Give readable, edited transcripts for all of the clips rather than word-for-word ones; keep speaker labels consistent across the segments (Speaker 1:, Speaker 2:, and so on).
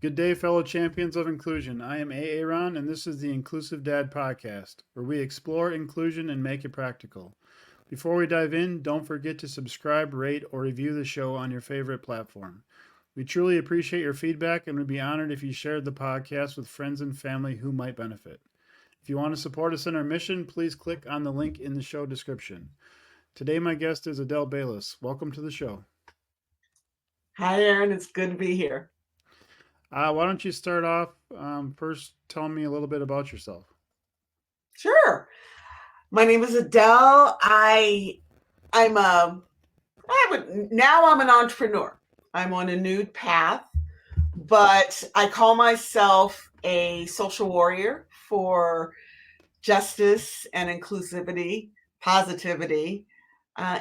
Speaker 1: Good day, fellow champions of inclusion. I am Aaron, and this is the Inclusive Dad Podcast, where we explore inclusion and make it practical. Before we dive in, don't forget to subscribe, rate, or review the show on your favorite platform. We truly appreciate your feedback and would be honored if you shared the podcast with friends and family who might benefit. If you want to support us in our mission, please click on the link in the show description. Today, my guest is Adele Bayless. Welcome to the show.
Speaker 2: Hi, Aaron. It's good to be here.
Speaker 1: Why don't you start off first telling me a little bit about yourself?
Speaker 2: Sure. My name is Adele. I'm a I would now I'm an entrepreneur. I'm on a new path, but I call myself a social warrior for justice and inclusivity, positivity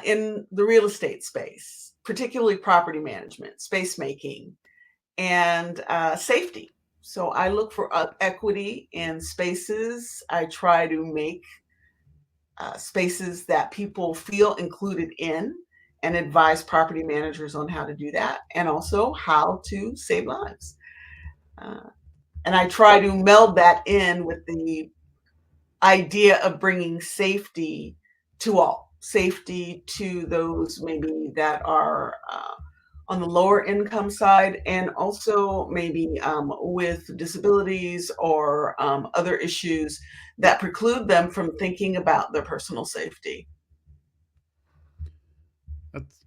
Speaker 2: in the real estate space, particularly property management, space making, and safety. So I look for equity in spaces. I try to make spaces that people feel included in and advise property managers on how to do that and also how to save lives. Uh, and I try to meld that in with the idea of bringing safety to all, safety to those maybe that are on the lower income side, and also maybe with disabilities or other issues that preclude them from thinking about their personal safety.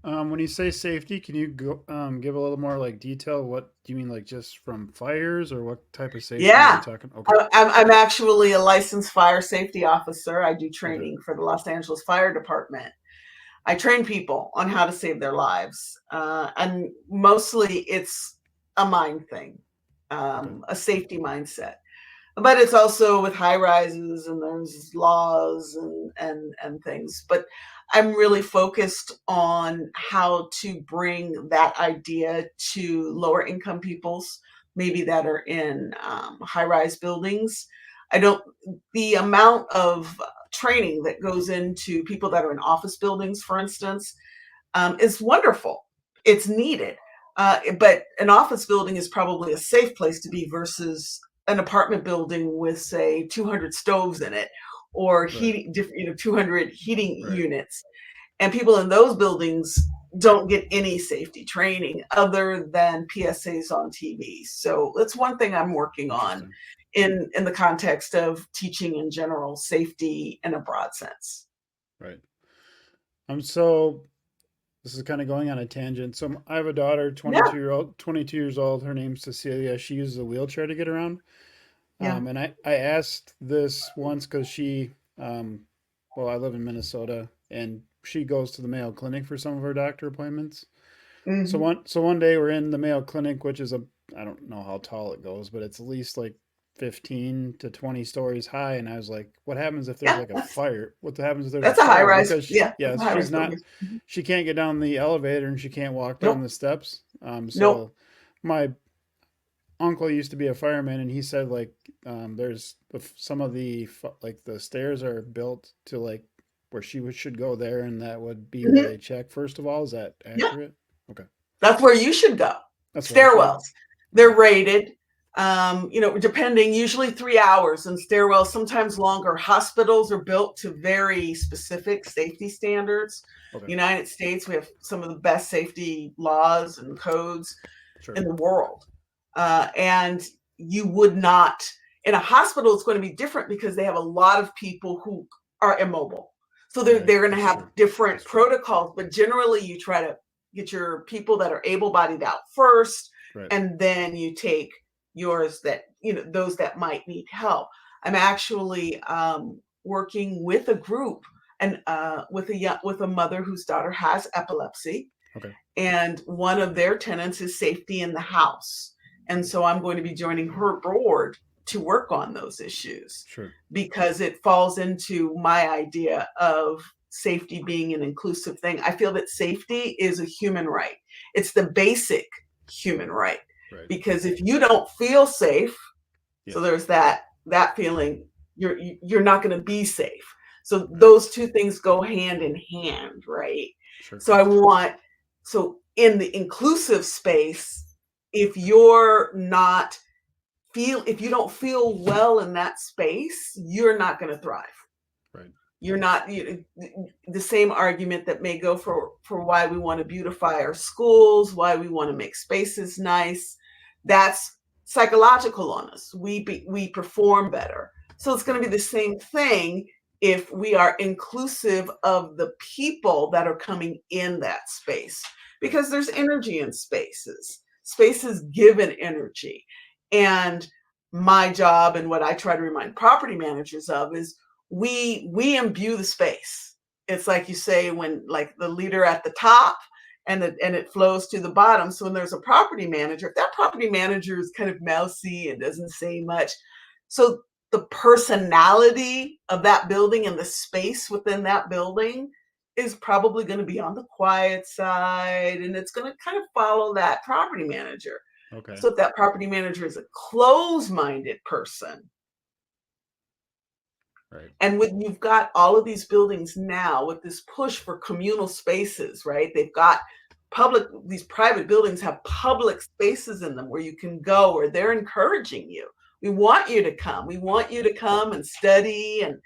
Speaker 1: When you say safety, can you give a little more like detail? What do you mean, like just from fires, or what type of safety are we
Speaker 2: Yeah,
Speaker 1: talking? Okay,
Speaker 2: I'm actually a licensed fire safety officer. I do
Speaker 1: okay,
Speaker 2: training for the Los Angeles Fire Department. I train people on how to save their lives, and mostly it's a mind thing,
Speaker 1: okay,
Speaker 2: a safety mindset. But it's also with high rises and there's laws and things. But I'm really focused on how to bring that idea to lower income peoples, maybe that are in high rise buildings. I don't The amount of training that goes into people that are in office buildings, for instance, is wonderful. It's needed. But an office building is probably a safe place to be versus an apartment building with, say, 200 stoves in it or
Speaker 1: right,
Speaker 2: heating, 200 heating
Speaker 1: right.
Speaker 2: units. And people in those buildings don't get any safety training other than PSAs on TV. So that's one thing I'm working on
Speaker 1: Interesting.
Speaker 2: in the context of teaching in general safety in a broad sense.
Speaker 1: Right. So this is kind of going on a tangent. So I have a daughter,
Speaker 2: Yeah,
Speaker 1: 22 years old. Her name's Cecilia. She uses a wheelchair to get around.
Speaker 2: yeah.
Speaker 1: And I asked this once because well, I live in Minnesota, and she goes to the Mayo Clinic for some of her doctor appointments.
Speaker 2: Hmm.
Speaker 1: So one day we're in the Mayo Clinic, which is I don't know how tall it goes, but it's at least like 15 to 20 stories high. And I was like, what happens if there's
Speaker 2: Yeah,
Speaker 1: like a fire? What happens if there's a
Speaker 2: that's a high
Speaker 1: fire?
Speaker 2: rise.
Speaker 1: Because
Speaker 2: Yeah, that's a high
Speaker 1: she's
Speaker 2: rise
Speaker 1: not,
Speaker 2: building. Mhm.
Speaker 1: she can't get down the elevator and she can't walk down
Speaker 2: Nope,
Speaker 1: the steps.
Speaker 2: nope.
Speaker 1: So my uncle used to be a fireman, and he said like some of like the stairs are built to like where should go there, and that would be where
Speaker 2: Mhm.
Speaker 1: they check first of all. Is that
Speaker 2: Yeah,
Speaker 1: accurate? Okay,
Speaker 2: that's where you should go.
Speaker 1: that's where I should.
Speaker 2: Stairwells, they're
Speaker 1: Okay,
Speaker 2: rated. Depending, usually 3 hours, and stairwells sometimes longer. Hospitals are built to very specific safety standards.
Speaker 1: okay,
Speaker 2: United States, we have some of the best safety laws and codes
Speaker 1: sure,
Speaker 2: in the world. And you would not, in a hospital, it's going to be different because they have a lot of people who are immobile. So
Speaker 1: right,
Speaker 2: they're going to
Speaker 1: that's
Speaker 2: have
Speaker 1: true,
Speaker 2: different
Speaker 1: that's true,
Speaker 2: protocols, but generally you try to get your people that are able bodied out first,
Speaker 1: right,
Speaker 2: and then you take yours that, those that might need help. I'm actually working with a group and with a mother whose daughter has epilepsy,
Speaker 1: okay,
Speaker 2: and one of their tenants is safety in the house. And so I'm going to be joining her board to work on those issues
Speaker 1: sure,
Speaker 2: because it falls into my idea of safety being an inclusive thing. I feel that safety is a human right. It's the basic human right,
Speaker 1: right,
Speaker 2: because if you don't feel safe, so
Speaker 1: yes,
Speaker 2: there's that feeling, you're not going to be safe. So
Speaker 1: right,
Speaker 2: those two things go hand in hand, right?
Speaker 1: sure,
Speaker 2: So I want, so in the inclusive space, if you're not if you don't feel well in that space, you're not going to thrive.
Speaker 1: Right.
Speaker 2: You're not the same argument that may go for why we want to beautify our schools, why we want to make spaces nice. That's psychological on us. We perform better. So it's going to be the same thing if we are inclusive of the people that are coming in that space, because there's energy in spaces. Spaces give an energy. And my job, and what I try to remind property managers of, is we imbue the space. It's like you say, when like the leader at the top, and it flows to the bottom. So when there's a property manager, if that property manager is kind of mousy and doesn't say much, so the personality of that building and the space within that building is probably going to be on the quiet side, and it's going to kind of follow that property manager.
Speaker 1: Okay.
Speaker 2: So if that property manager is a closed-minded person,
Speaker 1: right.
Speaker 2: And when you've got all of these buildings now with this push for communal spaces, right? They've got these private buildings have public spaces in them where you can go, or they're encouraging you. We want you to come. We want you to come and study and,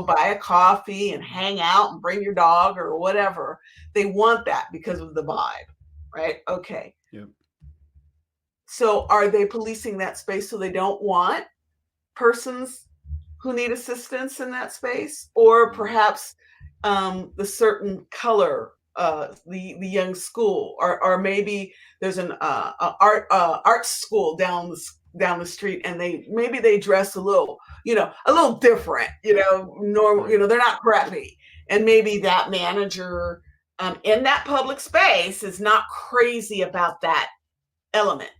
Speaker 2: buy a coffee and hang out and bring your dog or whatever. They want that because of the vibe, right? Okay.
Speaker 1: Yep.
Speaker 2: So are they policing that space so they don't want persons who need assistance in that space? Or perhaps the certain color, the young school, or maybe there's an art school down the street, and they dress a little different, normal, they're not preppy, and maybe that manager in that public space is not crazy about that element,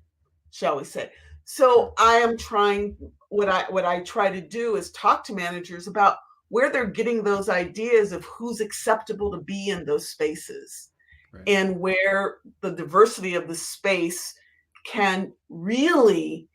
Speaker 2: shall we say. So I am trying, what I try to do is talk to managers about where they're getting those ideas of who's acceptable to be in those spaces, right, and where the diversity of the space can really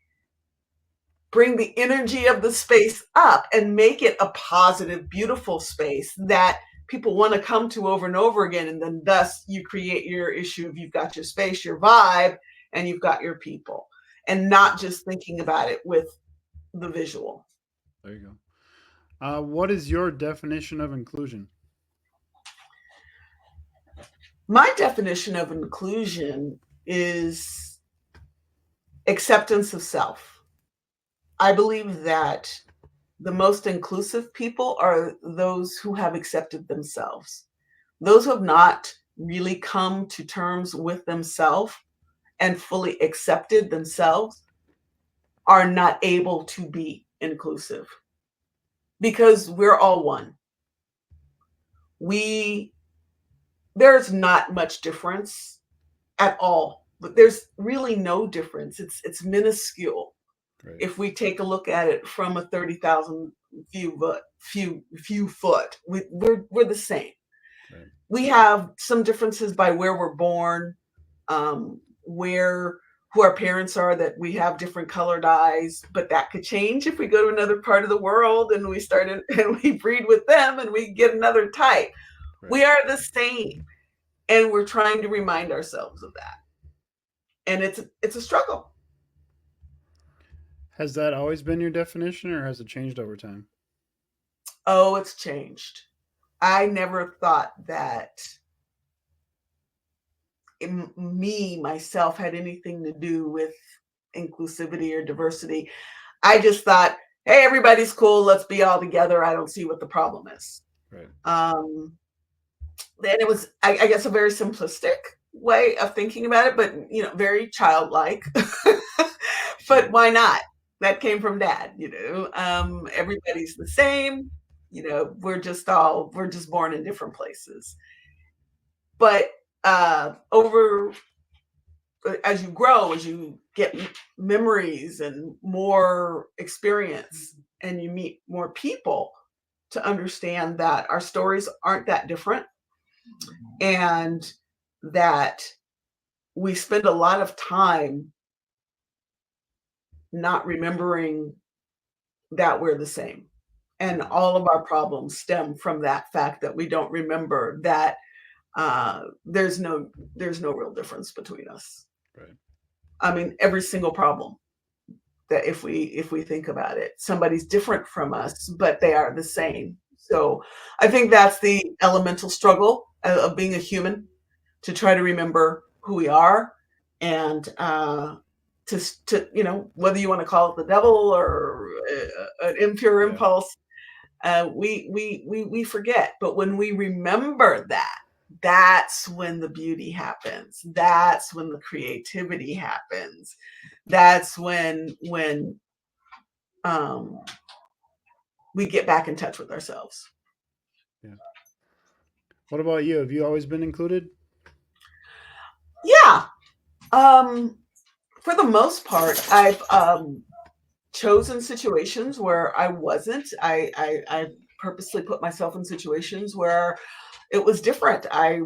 Speaker 2: bring the energy of the space up and make it a positive, beautiful space that people want to come to over and over again. And then thus you create your issue of, you've got your space, your vibe, and you've got your people, and not just thinking about it with the visual.
Speaker 1: There you go. What is your definition of inclusion?
Speaker 2: My definition of inclusion is acceptance of self. I believe that the most inclusive people are those who have accepted themselves. Those who have not really come to terms with themselves and fully accepted themselves are not able to be inclusive, because we're all one. There's not much difference at all, but there's really no difference. It's minuscule. Right. If we take a look at it from a 30,000 few foot, we're the same. Right. We have some differences by where we're born, who our parents are, that we have different colored eyes, but that could change if we go to another part of the world and we breed with them and we get another type. Right. We are the same, and we're trying to remind ourselves of that. And it's a struggle.
Speaker 1: Has that always been your definition, or has it changed over time?
Speaker 2: Oh, it's changed. I never thought that myself had anything to do with inclusivity or diversity. I just thought, hey, everybody's cool, let's be all together. I don't see what the problem is. Right. Then it was, I guess, a very simplistic way of thinking about it, but very childlike. But why not? That came from Dad. Everybody's the same. We're just born in different places. But as you grow, as you get memories and more experience, and you meet more people, to understand that our stories aren't that different, and that we spend a lot of time not remembering that we're the same. And all of our problems stem from that fact that we don't remember that there's no real difference between us.
Speaker 1: Right.
Speaker 2: I mean, every single problem that if we think about it, somebody's different from us, but they are the same. So I think that's the elemental struggle of being a human, to try to remember who we are, and to whether you want to call it the devil or an impure
Speaker 1: Yeah.
Speaker 2: impulse, we forget. But when we remember that, that's when the beauty happens. That's when the creativity happens. That's when um, we get back in touch with ourselves.
Speaker 1: Yeah. What about you? Have you always been included?
Speaker 2: Yeah. Um, for the most part, I've chosen situations where I wasn't. I purposely put myself in situations where it was different. I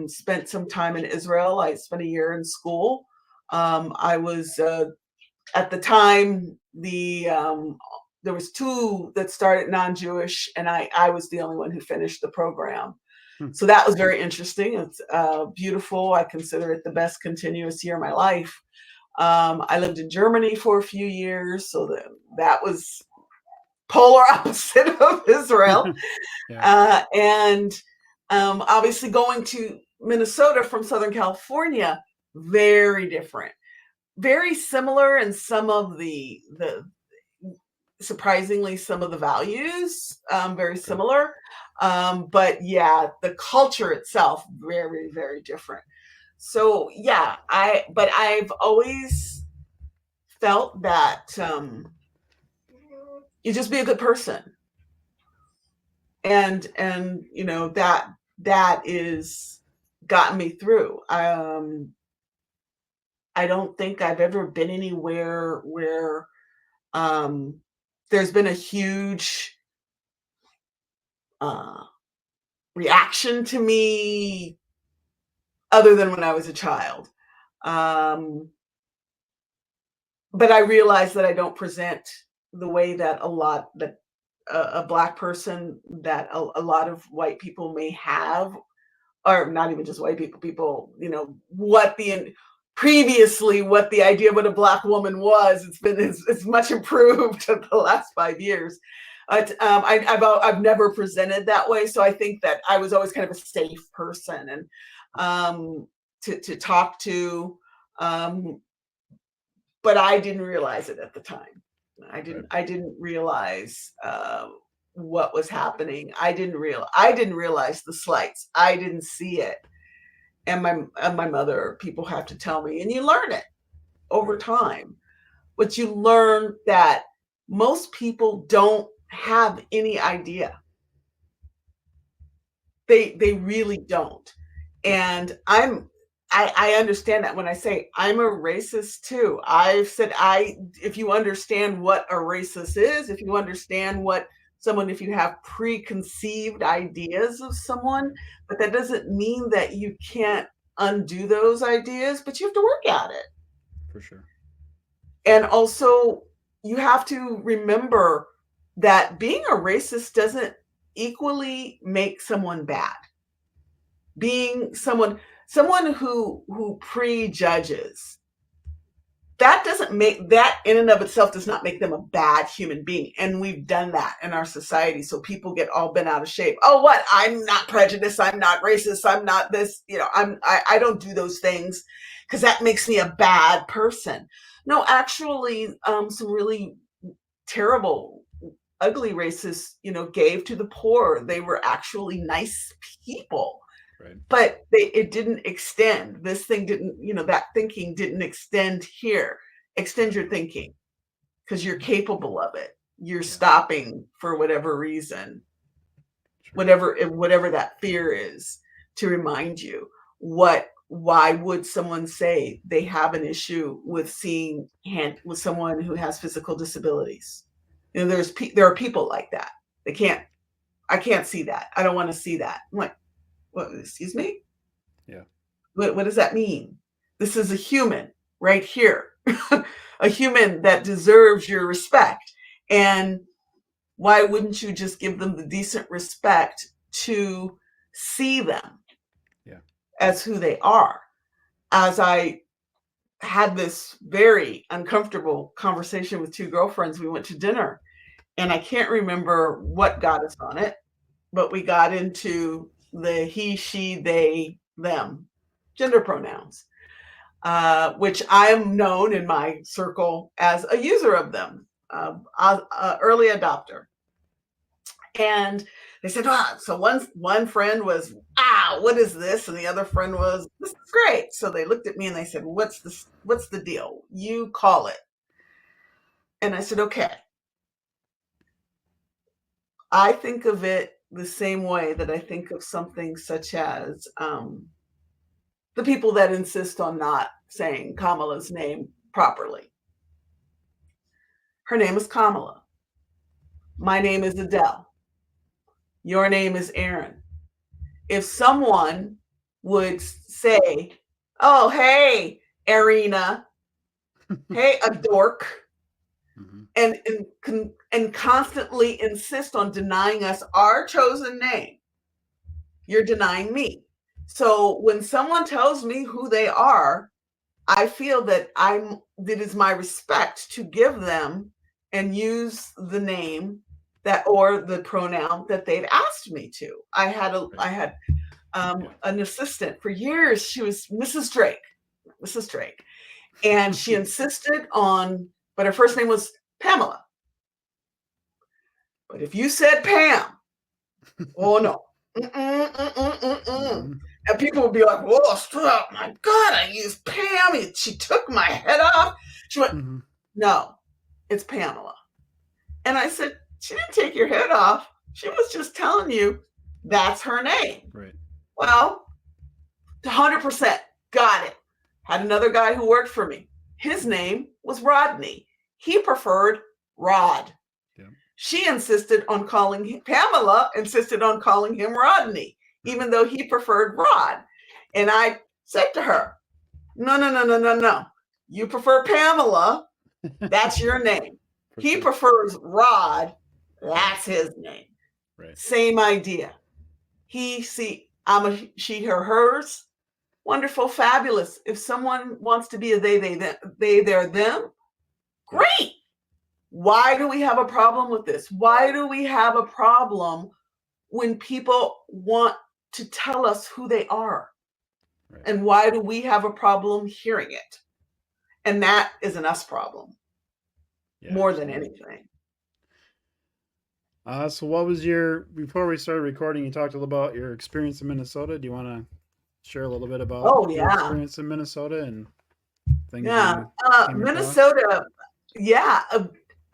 Speaker 2: spent some time in Israel. I spent a year in school. I was at the time there was two that started non-Jewish, and I was the only one who finished the program.
Speaker 1: Hmm.
Speaker 2: So that was very interesting. It's beautiful. I consider it the best continuous year of my life. I lived in Germany for a few years, so that was polar opposite of Israel.
Speaker 1: Yeah.
Speaker 2: And obviously going to Minnesota from Southern California, very different. Very similar in some of the surprisingly some of the values, very
Speaker 1: Okay.
Speaker 2: similar. But yeah, the culture itself, very, very different. So yeah, but I've always felt that you just be a good person, and that is gotten me through. I don't think I've ever been anywhere where um, there's been a huge uh, reaction to me other than when I was a child. Um, but I realize that I don't present the way that a black person, that a lot of white people may have, or not even just white people, previously what the idea of what a black woman was. It's much improved in the last 5 years. But I've never presented that way, so I think that I was always kind of a safe person, and to talk to, um, but I didn't realize it at the time.
Speaker 1: Right.
Speaker 2: I didn't realize what was happening. I didn't realize the slights. I didn't see it. And my mother, people have to tell me, and you learn it over
Speaker 1: Right.
Speaker 2: time. But you learn that most people don't have any idea. They really don't. And I understand that when I say I'm a racist too. I've said, if you understand what a racist is, if you understand if you have preconceived ideas of someone, but that doesn't mean that you can't undo those ideas, but you have to work at it.
Speaker 1: For sure.
Speaker 2: And also, you have to remember that being a racist doesn't equally make someone bad. Being someone who prejudges, that doesn't make that in and of itself does not make them a bad human being. And we've done that in our society, so people get all bent out of shape. Oh, what? I'm not prejudiced, I'm not racist, I'm not this, I don't do those things because that makes me a bad person. No, actually, some really terrible, ugly racists, gave to the poor. They were actually nice people,
Speaker 1: Right.
Speaker 2: but it didn't extend. This thing didn't, that thinking didn't extend here. Extend your thinking, because you're capable of it. You're
Speaker 1: Yeah.
Speaker 2: stopping for whatever reason,
Speaker 1: Sure.
Speaker 2: whatever that fear is, to remind you why would someone say they have an issue with with someone who has physical disabilities? There are people like that. I can't see that. I don't want to see that. I'm like, what? Excuse me?
Speaker 1: Yeah.
Speaker 2: What does that mean? This is a human right here, a human that deserves your respect. And why wouldn't you just give them the decent respect to see them
Speaker 1: Yeah.
Speaker 2: as who they are? As I had this very uncomfortable conversation with two girlfriends. We went to dinner, and I can't remember what got us on it, but we got into the he, she, they, them gender pronouns, which I'm known in my circle as a user of them, early adopter. And they said, "Wow." So one friend was, "Ah, what is this?" And the other friend was, "This is great." So they looked at me and they said, "What's this? What's the deal? You call it." And I said, "Okay." I think of it the same way that I think of something such as the people that insist on not saying Kamala's name properly. Her name is Kamala. My name is Adele. Your name is Aaron. If someone would say, "Oh, hey, Arena, hey, a dork,"
Speaker 1: Mhm.
Speaker 2: and constantly insist on denying us our chosen name, you're denying me. So when someone tells me who they are, I feel that it is my respect to give them and use the name that or the pronoun that they've asked me to. I had an assistant for years. She was Mrs. Drake, and she insisted on, but her first name was Pamela. But if you said Pam, oh no,
Speaker 1: Mhm.
Speaker 2: and people would be like, "Whoa, stop! My God, I used Pam. She took my head off." She went,
Speaker 1: Mhm.
Speaker 2: "No, it's Pamela." And I said, "She didn't take your head off. She was just telling you that's her name."
Speaker 1: Right.
Speaker 2: Well, 100% got it. Had another guy who worked for me. His name was Rodney. He preferred Rod.
Speaker 1: Yeah.
Speaker 2: Pamela insisted on calling him Rodney, even though he preferred Rod. And I said to her, "No, no, no, no, no, no. You prefer Pamela. That's your name. He
Speaker 1: Sure.
Speaker 2: prefers Rod. That's his name."
Speaker 1: Right.
Speaker 2: Same idea. I'm a she, her, hers. Wonderful, fabulous. If someone wants to be a they, their, them, great. Why do we have a problem with this? Why do we have a problem when people want to tell us who they are?
Speaker 1: Right.
Speaker 2: And why do we have a problem hearing it? And that is an us problem
Speaker 1: Yeah.
Speaker 2: more than
Speaker 1: Absolutely.
Speaker 2: anything.
Speaker 1: So what was before we started recording, you talked a little about your experience in Minnesota. Do you want to share a little bit about
Speaker 2: Oh,
Speaker 1: your
Speaker 2: yeah.
Speaker 1: experience in Minnesota and things
Speaker 2: Yeah.
Speaker 1: you came across?
Speaker 2: Minnesota, yeah.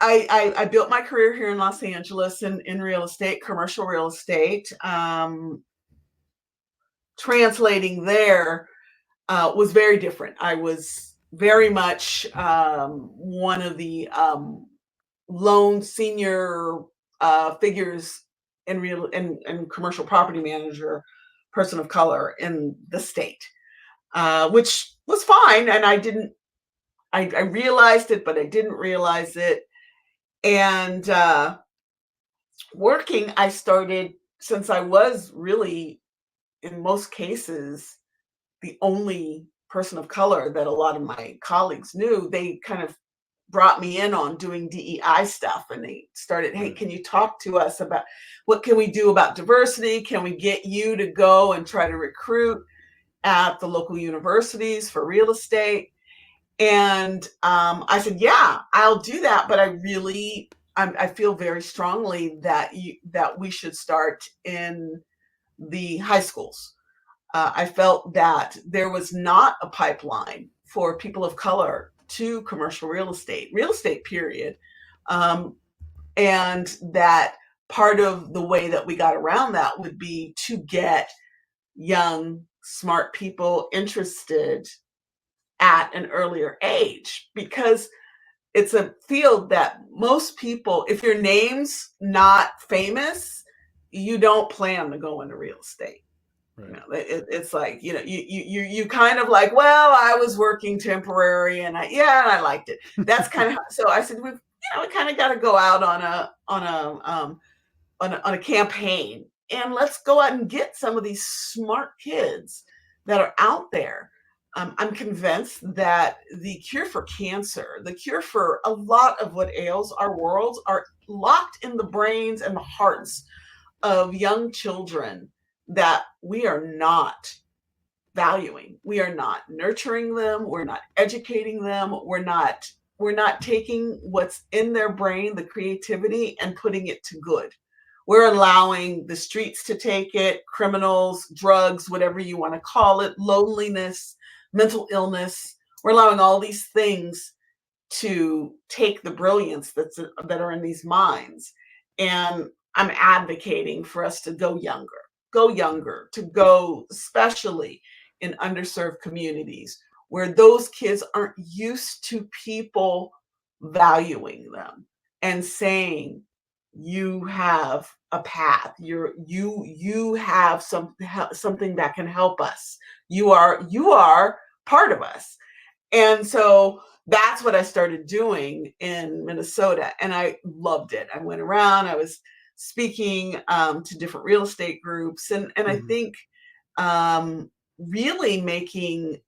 Speaker 2: I built my career here in Los Angeles in real estate, commercial real estate. Translating there was very different. I was very much one of the lone senior figures in and commercial property manager, person of color in the state, which was fine. And I realized it, but I didn't realize it. And working, I started since I was really, in most cases, the only person of color that a lot of my colleagues knew. They kind of brought me in on doing DEI stuff, and they started, "Hey,
Speaker 1: Right.
Speaker 2: can you talk to us about what can we do about diversity? Can we get you to go and try to recruit at the local universities for real estate?" And I said, "Yeah, I'll do that, but I feel very strongly that we should start in the high schools." I felt that there was not a pipeline for people of color to commercial real estate, period. Um, and that part of the way that we got around that would be to get young, smart people interested at an earlier age, because it's a field that most people, if your name's not famous, you don't plan to go into real estate.
Speaker 1: Right.
Speaker 2: It's like, you kind of like, "Well, I was working temporary and I liked it." That's kind of so I said, we kind of got to go out on a campaign, and let's go out and get some of these smart kids that are out there. I'm convinced that the cure for cancer, the cure for a lot of what ails our world, are locked in the brains and the hearts of young children that we are not valuing. We are not nurturing them. We're not educating them. We're not taking what's in their brain, the creativity, and putting it to good. We're allowing the streets to take it, criminals, drugs, whatever you want to call it, loneliness, mental illness. We're allowing all these things to take the brilliance that are in these minds. And I'm advocating for us to go younger, to go especially in underserved communities where those kids aren't used to people valuing them and saying, you have a path, you have something that can help us. You are part of us. And so that's what I started doing in Minnesota, and I loved it. I went around, I was speaking to different real estate groups, and I think really making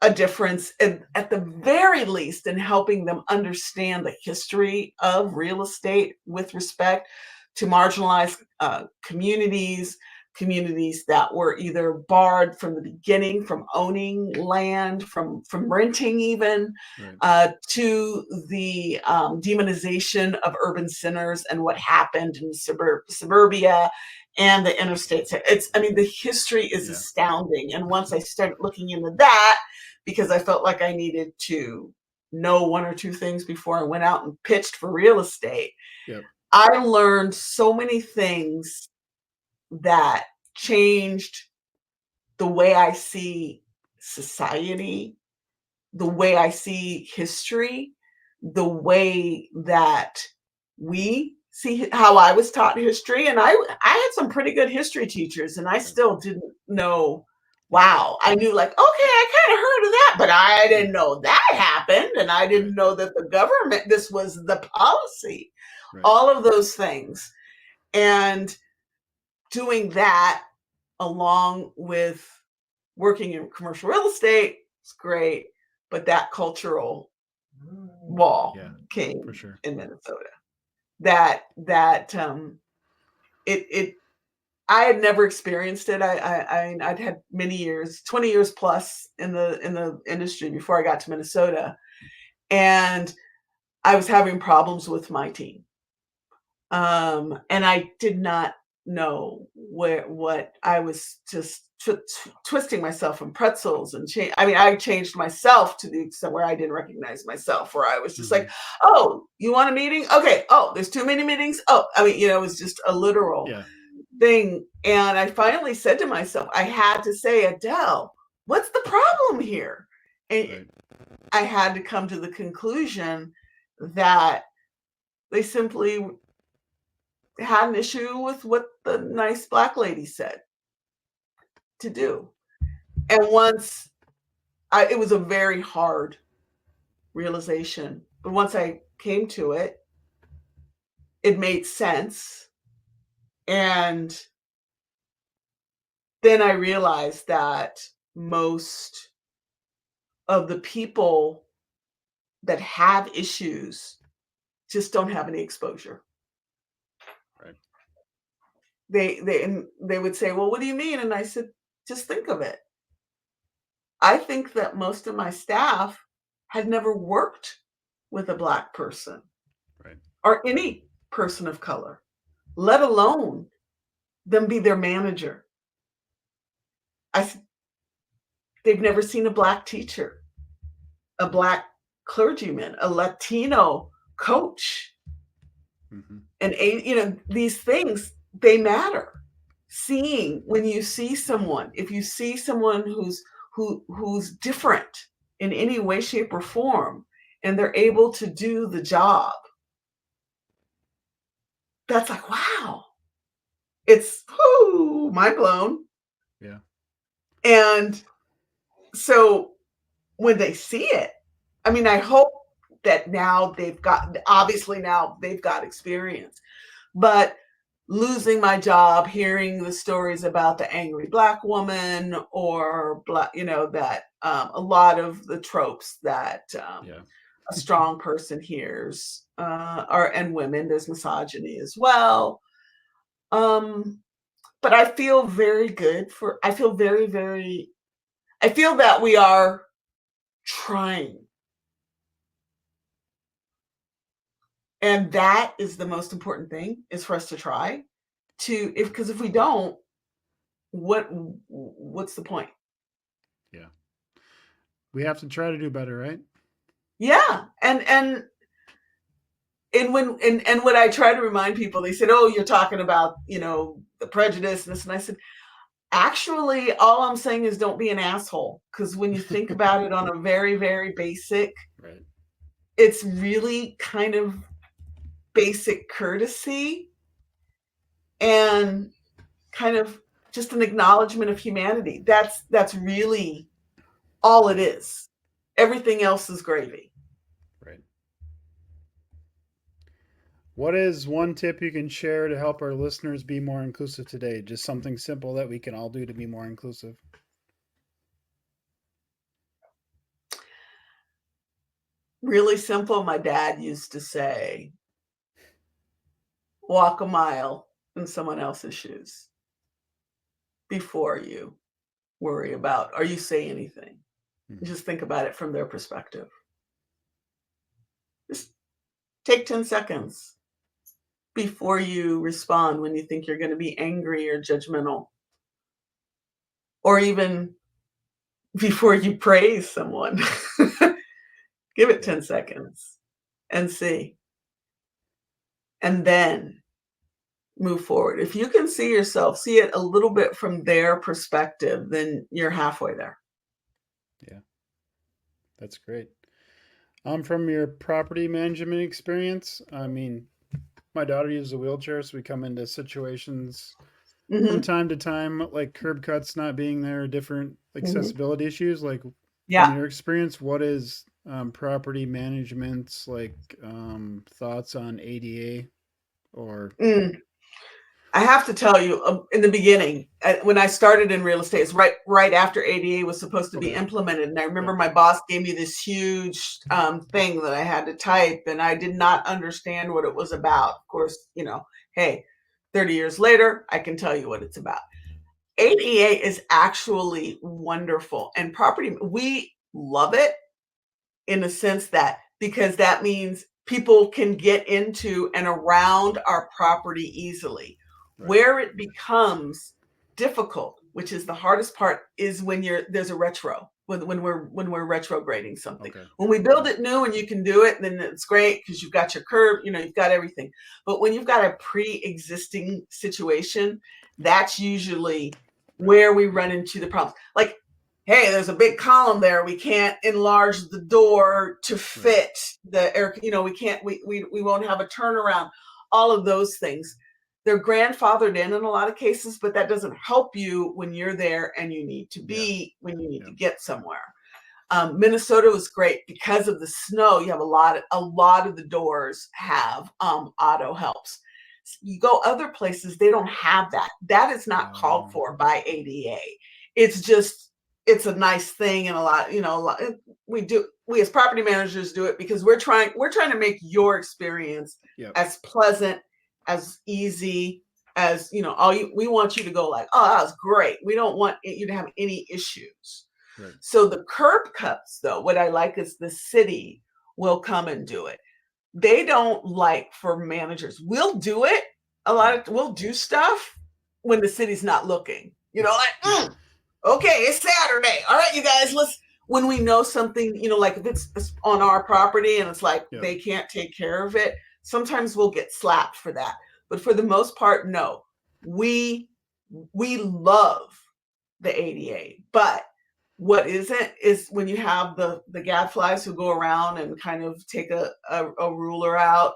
Speaker 2: a difference at the very least in helping them understand the history of real estate with respect to marginalized communities, communities that were either barred from the beginning from owning land, from renting even, to the demonization of urban centers and what happened in suburbia and the interstates. The history is astounding. And once I started looking into that, because I felt like I needed to know one or two things before I went out and pitched for real estate, I learned so many things that changed the way I see society, the way I see history, the way that we see how I was taught history. And I had some pretty good history teachers, and I still didn't know. Wow. I knew, like, okay, I kind of heard of that, but I didn't know that happened. And I didn't know that the government, this was the policy, all of those things. And doing that along with working in commercial real estate, it's great. But that cultural wall came
Speaker 1: for sure
Speaker 2: in Minnesota. I had never experienced it. I'd had many years, 20 years plus in the industry before I got to Minnesota, and I was having problems with my team, and I did not know what I was just twisting myself in pretzels and change. I changed myself to the extent where I didn't recognize myself, where I was just like, oh, you want a meeting? Okay. Oh, there's too many meetings. Oh, it was just a literal thing. And I finally said to myself, I had to say, Adele, what's the problem here? And I had to come to the conclusion that they simply had an issue with what the nice Black lady said to do. And once it was a very hard realization, but once I came to it, it made sense. And then I realized that most of the people that have issues just don't have any exposure. They would say, well, what do you mean? And I said, just think of it. I think that most of my staff had never worked with a Black person or any person of color, let alone them be their manager. They've never seen a Black teacher, a Black clergyman, a Latino coach. And these things, they matter. When you see someone, if you see someone who's different in any way, shape, or form, and they're able to do the job, that's like, wow. It's mind blown. And so when they see it, I hope that now they've got experience. But losing my job, hearing the stories about the angry Black woman, or Black, that a lot of the tropes that
Speaker 1: Yeah.
Speaker 2: a strong person hears, and women, there's misogyny as well. But I feel very good I feel very, very, I feel that we are trying. And that is the most important thing, is for us to try because if we don't, what's the point?
Speaker 1: Yeah. We have to try to do better, right?
Speaker 2: Yeah. And when I try to remind people, they said, "Oh, you're talking about, the prejudice and this." And I said, actually, all I'm saying is don't be an asshole. Because when you think about it on a very, very basic,
Speaker 1: Right.
Speaker 2: it's really kind of basic courtesy and kind of just an acknowledgement of humanity. That's really all it is. Everything else is gravy.
Speaker 1: Right. What is one tip you can share to help our listeners be more inclusive today? Just something simple that we can all do to be more inclusive.
Speaker 2: Really simple. My dad used to say, walk a mile in someone else's shoes before you worry about or you say anything.
Speaker 1: Mm-hmm.
Speaker 2: Just think about it from their perspective. Just take 10 seconds before you respond when you think you're going to be angry or judgmental, or even before you praise someone. Give it
Speaker 1: Yeah.
Speaker 2: 10 seconds and see. And then move forward. If you can see it a little bit from their perspective, then you're halfway there.
Speaker 1: Yeah. That's great. From your property management experience, I mean, my daughter uses a wheelchair, so we come into situations from
Speaker 2: Mm-hmm.
Speaker 1: time to time, like curb cuts not being there, different
Speaker 2: Mm-hmm.
Speaker 1: accessibility issues. Like, from
Speaker 2: Yeah.
Speaker 1: your experience, what is property management's thoughts on ADA or
Speaker 2: Mm. I have to tell you, in the beginning, when I started in real estate, it's right after ADA was supposed to be
Speaker 1: okay,
Speaker 2: implemented, and I remember
Speaker 1: yep,
Speaker 2: my boss gave me this huge thing that I had to type, and I did not understand what it was about. Of course, hey, 30 years later, I can tell you what it's about. ADA is actually wonderful, and we love it in the sense that because that means people can get into and around our property easily.
Speaker 1: right,
Speaker 2: Where it becomes difficult, which is the hardest part, is when there's a retro, when we're retrograding something.
Speaker 1: okay,
Speaker 2: When we build it new and you can do it, then it's great because you've got your curb, you've got everything. But when you've got a pre-existing situation, that's usually
Speaker 1: right,
Speaker 2: where we run into the problems. Like, hey, there's a big column there. We can't enlarge the door to
Speaker 1: right,
Speaker 2: fit the air. We can't. We won't have a turnaround. All of those things. They're grandfathered in a lot of cases, but that doesn't help you when you're there and you need to
Speaker 1: yeah,
Speaker 2: be when you need
Speaker 1: yeah,
Speaker 2: to get somewhere. Minnesota was great because of the snow. You have a lot of the doors have auto helps. You go other places, they don't have that. That is not called for by ADA. It's just it's a nice thing, and a lot, we as property managers do it because we're trying to make your experience
Speaker 1: yep,
Speaker 2: as pleasant, as easy as we want you to go like, oh, that was great. We don't want you to have any issues.
Speaker 1: right,
Speaker 2: So the curb cuts, though, what I like is the city will come and do it. They don't like for managers. We'll do it.
Speaker 1: yeah,
Speaker 2: We'll do stuff when the city's not looking. Okay, it's Saturday. All right, you guys, when we know something, like if it's on our property and it's like
Speaker 1: yep,
Speaker 2: they can't take care of it, sometimes we'll get slapped for that. But for the most part, no. We we love the ADA, but what isn't is when you have the gadflies who go around and kind of take a ruler out,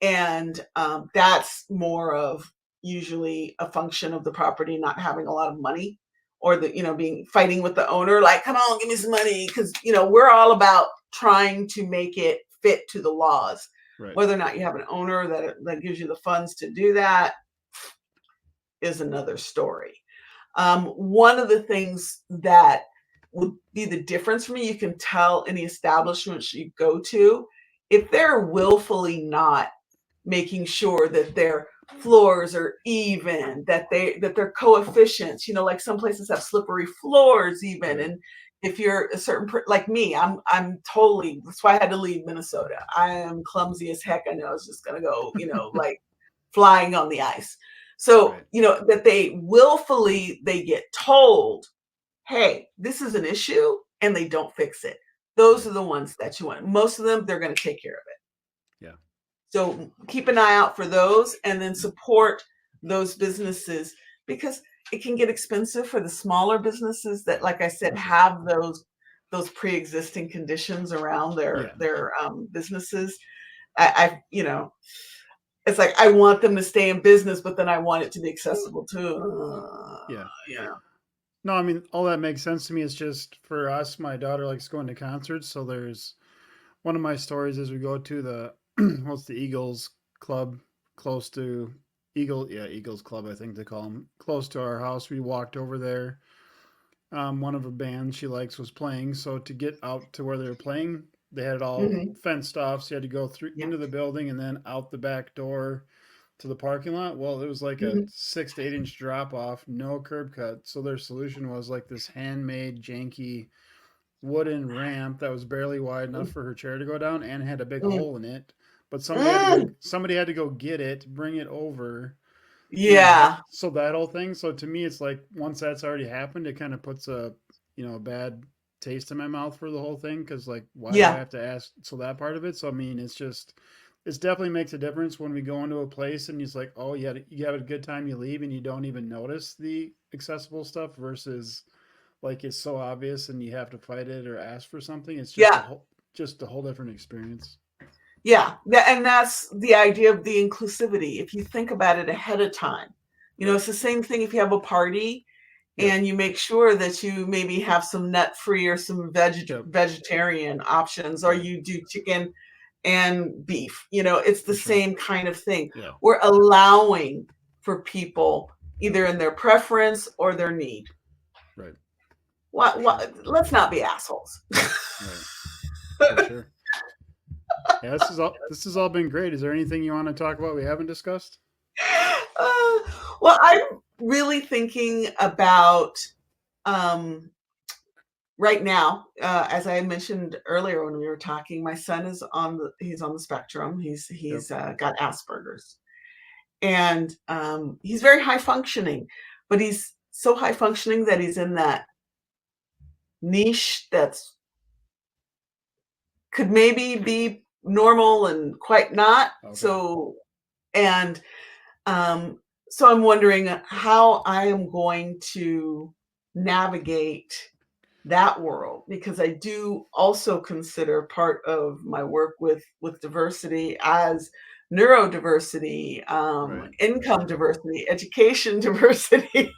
Speaker 2: and that's more of usually a function of the property not having a lot of money, or being fighting with the owner, like, come on, give me some money, because we're all about trying to make it fit to the laws.
Speaker 1: right,
Speaker 2: Whether or not you have an owner that gives you the funds to do that, is another story. One of the things that would be the difference for me, you can tell any establishments you go to, if they're willfully not making sure that their floors are even, that their coefficients, like some places have slippery floors even.
Speaker 1: Right.
Speaker 2: And if you're a certain like me, I'm totally, that's why I had to leave Minnesota. I am clumsy as heck. I know I was just gonna go, like flying on the ice. So,
Speaker 1: Right.
Speaker 2: that they get told, hey, this is an issue, and they don't fix it. Those
Speaker 1: Right.
Speaker 2: are the ones that you want. Most of them, they're going to take care of it.
Speaker 1: Yeah.
Speaker 2: So keep an eye out for those, and then support those businesses, because it can get expensive for the smaller businesses that, like I said,
Speaker 1: For sure.
Speaker 2: have those pre-existing conditions around
Speaker 1: Yeah.
Speaker 2: their businesses. It's like I want them to stay in business, but then I want it to be accessible too.
Speaker 1: Yeah.
Speaker 2: Yeah.
Speaker 1: No, I mean, all that makes sense to me. It's just for us, my daughter likes going to concerts. So there's one of my stories is we go to the, what's the Eagles Club close to Eagles Club, I think they call them, close to our house. We walked over there. One of the bands she likes was playing. So to get out to where they were playing, they had it all
Speaker 2: Hmm.
Speaker 1: fenced off. So you had to go through
Speaker 2: Yeah.
Speaker 1: into the building and then out the back door to the parking lot. Well, it was like a
Speaker 2: Hmm.
Speaker 1: 6 to 8 inch drop off, no curb cut. So their solution was like this handmade, janky wooden ramp that was barely wide enough for her chair to go down and had a big
Speaker 2: Mm.
Speaker 1: hole in it. But
Speaker 2: Mm.
Speaker 1: somebody had to go get it, bring it over,
Speaker 2: Yeah.
Speaker 1: so that whole thing. So to me, it's like once that's already happened, it kind of puts a bad taste in my mouth for the whole thing because like why do I
Speaker 2: Yeah.
Speaker 1: have to ask? So that part of it. So I mean, it's definitely makes a difference when we go into a place and it's like, oh yeah, you have a good time, you leave and you don't even notice the accessible stuff versus like it's so obvious and you have to fight it or ask for something. It's
Speaker 2: Yeah.
Speaker 1: just a whole different experience.
Speaker 2: Yeah. And that's the idea of the inclusivity. If you think about it ahead of time,
Speaker 1: Right.
Speaker 2: it's the same thing if you have a party
Speaker 1: Yep.
Speaker 2: and you make sure that you maybe have some nut free or some
Speaker 1: Yep.
Speaker 2: vegetarian options, or
Speaker 1: Right.
Speaker 2: you do chicken and beef. It's the
Speaker 1: For sure.
Speaker 2: same kind of thing.
Speaker 1: Yeah.
Speaker 2: We're allowing for people either in their preference or their need.
Speaker 1: Right. For sure.
Speaker 2: What, let's not be assholes.
Speaker 1: Right. For sure. Yeah, this has all been great. Is there anything you want to talk about we haven't discussed?
Speaker 2: Uh, well, I'm really thinking about um, right now, as I mentioned earlier when we were talking, my son is he's on the spectrum.
Speaker 1: Yep.
Speaker 2: He's got Asperger's, and he's very high functioning, but he's so high functioning that he's in that niche that's could maybe be normal and quite not.
Speaker 1: Okay.
Speaker 2: And um, so I'm wondering how I am going to navigate that world, because I do also consider part of my work with diversity as neurodiversity,
Speaker 1: Right.
Speaker 2: income diversity, education diversity,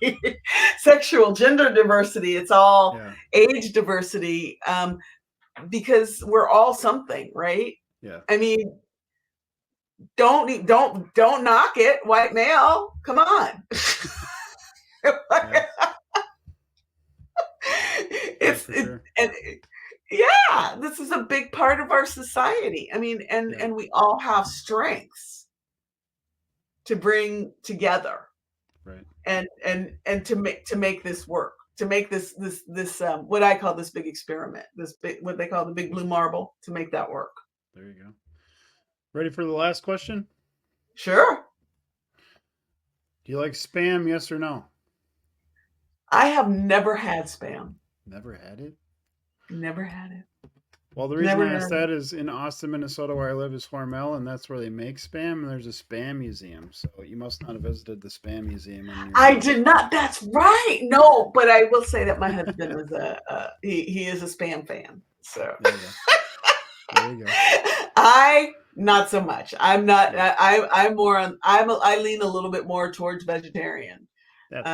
Speaker 2: sexual gender diversity. It's all
Speaker 1: Yeah.
Speaker 2: age diversity, because we're all something, right?
Speaker 1: Yeah.
Speaker 2: I mean, don't knock it, white male. Come on.
Speaker 1: Yeah. Yeah.
Speaker 2: it's
Speaker 1: For
Speaker 2: it,
Speaker 1: sure.
Speaker 2: and yeah, this is a big part of our society. I mean,
Speaker 1: Yeah.
Speaker 2: and we all have strengths to bring together,
Speaker 1: Right.
Speaker 2: and to make this work, to make this what I call this big experiment, this big, what they call the big blue marble, to make that work.
Speaker 1: There you go. Ready for the last question?
Speaker 2: Sure.
Speaker 1: Do you like spam? Yes or no?
Speaker 2: I have never had spam.
Speaker 1: Never had it.
Speaker 2: Never had it.
Speaker 1: Well, the reason
Speaker 2: Never
Speaker 1: I asked
Speaker 2: had it.
Speaker 1: that is in Austin, Minnesota, where I live, is Hormel, and that's where they make spam. And there's a spam museum, so you must not have visited the spam museum on your
Speaker 2: I
Speaker 1: end.
Speaker 2: did not. That's right. No, but I will say that my husband is he is a spam fan. So
Speaker 1: There you go. There you go.
Speaker 2: I not so much. I'm not.
Speaker 1: Yeah.
Speaker 2: I'm more on. I lean a little bit more towards vegetarian.
Speaker 1: That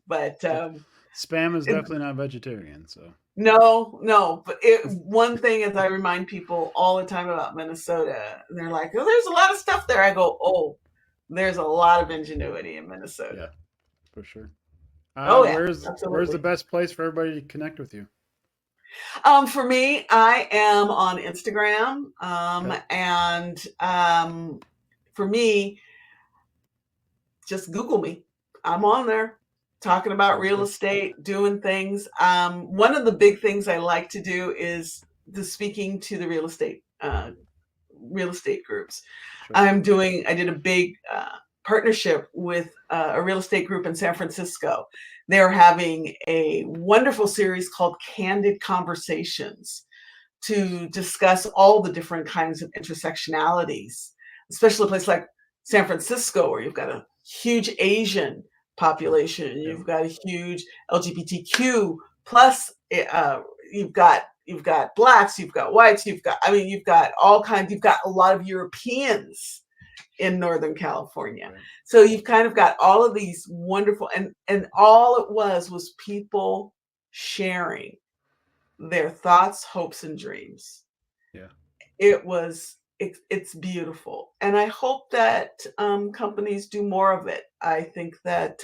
Speaker 2: But
Speaker 1: spam is
Speaker 2: it,
Speaker 1: definitely not vegetarian. So
Speaker 2: no. But one thing is, I remind people all the time about Minnesota. And they're like, "Oh, there's a lot of stuff there." I go, "Oh, there's a lot of ingenuity in
Speaker 1: yeah,
Speaker 2: Minnesota."
Speaker 1: for sure.
Speaker 2: Oh yeah,
Speaker 1: Where's the
Speaker 2: absolutely.
Speaker 1: best place for everybody to connect with you?
Speaker 2: For me, I am on Instagram,
Speaker 1: Okay.
Speaker 2: and for me, just Google me. I'm on there talking about
Speaker 1: Sounds
Speaker 2: real
Speaker 1: good.
Speaker 2: estate, doing things. One of the big things I like to do is the speaking to the real estate groups.
Speaker 1: Sure.
Speaker 2: I did a big partnership with a real estate group in San Francisco. They're having a wonderful series called Candid Conversations to discuss all the different kinds of intersectionalities, especially a place like San Francisco, where you've got a huge Asian
Speaker 1: Sure.
Speaker 2: population,
Speaker 1: Yep.
Speaker 2: you've got a huge LGBTQ plus, you've got blacks, you've got whites, you've got all kinds, you've got a lot of Europeans in Northern California.
Speaker 1: Right.
Speaker 2: So you've kind of got all of these wonderful, and all it was people sharing their thoughts, hopes, and dreams.
Speaker 1: Yeah.
Speaker 2: It's beautiful, and I hope that companies do more of it. I think that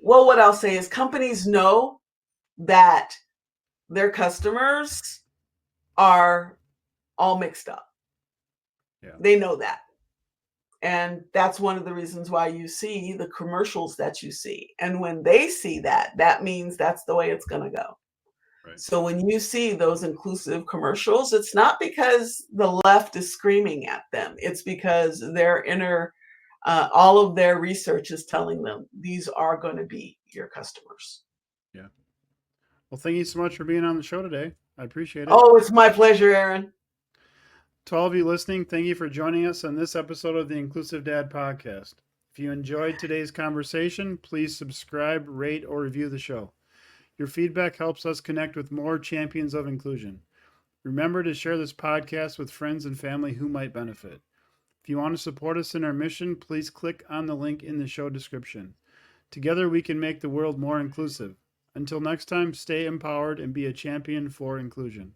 Speaker 2: what I'll say is companies know that their customers are all mixed up.
Speaker 1: Yeah.
Speaker 2: They know that. And that's one of the reasons why you see the commercials that you see. And when they see that, that means that's the way it's going to go.
Speaker 1: Right.
Speaker 2: So when you see those inclusive commercials, it's not because the left is screaming at them. It's because all of their research is telling them these are going to be your customers.
Speaker 1: Yeah. Well, thank you so much for being on the show today. I appreciate it.
Speaker 2: Oh, it's my pleasure, Aaron.
Speaker 1: To all of you listening, thank you for joining us on this episode of the Inclusive Dad Podcast. If you enjoyed today's conversation, please subscribe, rate, or review the show. Your feedback helps us connect with more champions of inclusion. Remember to share this podcast with friends and family who might benefit. If you want to support us in our mission, please click on the link in the show description. Together, we can make the world more inclusive. Until next time, stay empowered and be a champion for inclusion.